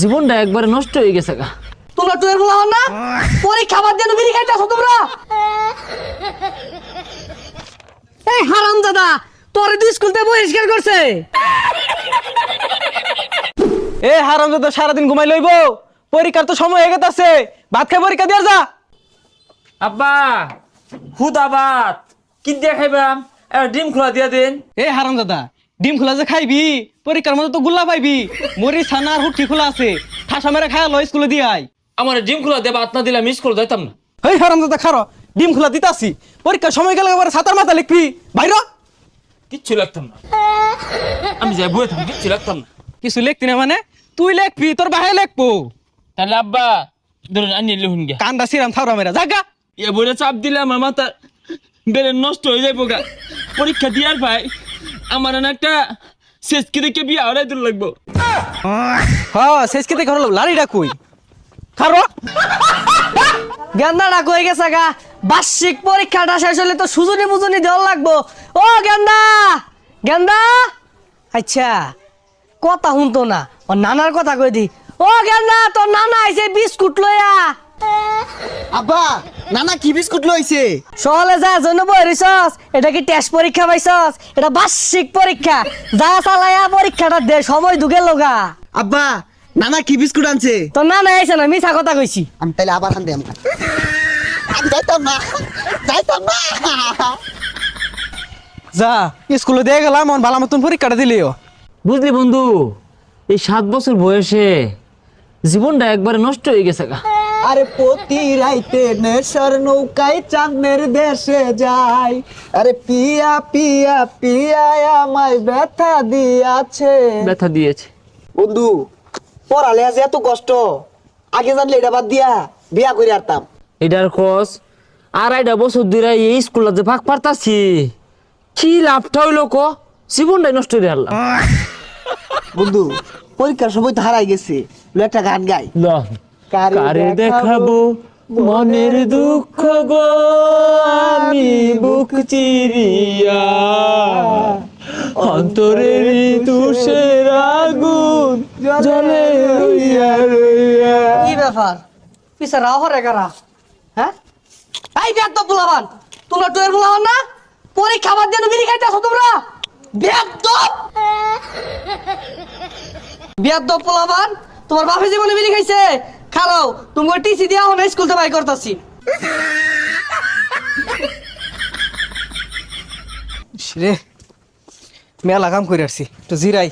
জীবনটা একবারে নষ্ট হয়ে গেছে গা। তোমরা টুয়ের বলা না পরীক্ষা বাদ দিয়ে বিড়ি খাইতেছো তোমরা। এই হারামজাদা তোর তো স্কুল থেকে বহিষ্কার করছে। এ হারামজাদা সারাদিন ঘুমাই লইব, পরীক্ষার তো সময় হয়ে গেছে, ভাত খাই পরীক্ষা দিয়ে যা। আব্বা হুদা ভাত কি দিয়ে খাইবাম? ডিম খোলা দিয়া দেন। এ হারামজাদা ডিম খোলা যে খাইবি, পরীক্ষার মধ্যে তো গুল্লা পাইবি। মরি ছানা আর হুটি খোলা আছে, ঠাসা মেরে খায় লো স্কুলে দিয়ে আই। আমার ডিম খোলা দিয়ে ভাত না দিলে আমি স্কুল যাইতাম না। এই হারামজাদা খারো, ডিম খোলা দিতাছি, পরীক্ষার সময় গেলে এবার ছাতার মাথা লিখবি বাইর। কিচ্ছু লাগতাম না, আমি যাই বয়ে থাম, কিচ্ছু লাগতাম না। কিছু লিখতি না মানে? তুই লিখবি, তোর বাহে লিখবো। তাহলে আব্বা ধরুন আনি লিখুন গে। কান্দা সিরাম থাউরা মেরা জাগা। এ বইটা চাপ দিলে আমার মাথা বেড়ে নষ্ট হয়ে যাইব গা। পরীক্ষা দিয়ার ভাই আমার না একটা শেষ কি দেখে বিয়া হরাই দূর লাগবো। হ্যাঁ শেষ কেতে ঘর লাড়িটা কই খারো। গেন্দাটা কই গেছে গা? বার্ষিক পরীক্ষাটা শেষ হলে তো সুজনি মুজনি দেওয়া লাগবো। ও গেন্দা গেন্দা, আচ্ছা কথা শুনতো না, ও নানার কথা কই দি। ও গেন্দা তোর নানা আইছে বিস্কুট লইয়া। আব্বা নানা কি বিস্কুট লইছে? সহলে যা জন্য বইরিছস, এটা কি টেস্ট পরীক্ষা পাইছস? এটা বার্ষিক পরীক্ষা, যা চালায়া পরীক্ষাটা দে, সময় দুগে লগা। আব্বা নানা কি বিস্কুট আনছে? তোর নানা আইছে না, মিছা কথা কইছি। আমি তাইলে আবার আনতে আমি যাইতাম না, যাইতাম না। যা স্কুলে দিয়ে গেলাম, আমার ভালো মতন পরীক্ষাটা দিলিও। বুঝলি বন্ধু, এই 7 বছর বয়সে জীবনটা একবারে নষ্ট হয়ে গেছে গা। আরে প্রতি রাইতে নেশার নৌকায় চাঁদের দেশে যাই, আরে পিয়া পিয়া পিয়া আমায় ব্যথা দিয়াছে। ব্যথা দিয়েছে বন্ধু পড়ালে আজ এত কষ্ট, আগে জানলে এটা বাদ দিয়া বিয়া করে আরতাম। এটার খোঁজ 2.5 বছর ধরে এই স্কুলে ভাগ পারতাছি, কি লাভটা হইলো ক? জীবনটাই নষ্ট করে হারলাম। বন্ধু পরীক্ষার সময় তো হারাই গেছে, একটা গান গাই। কারে দেখাবো মনের দুঃখ গো, আমি বুক চিরিয়া অন্তরের তুষের আগুন জ্বলে রইয়া রইয়া। কি ব্যাপার পিছে রাও হরে কারা? হ্যাঁ এই বেয়াদব বুলাবান, তোমরা টুয়ের বুলাবান না পরীক্ষা বাদ দিয়ে বিড়ি খাইতেছো তোমরা। বেয়াদব বেয়াদব বুলাবান, তোমার বাপে জীবনে বিড়ি খাইছে? খারাও তুমি টিসি দিয়া হন স্কুল থেকে বাই করতাছি। রে মেলা কাম করে আসছি, তো জিরাই।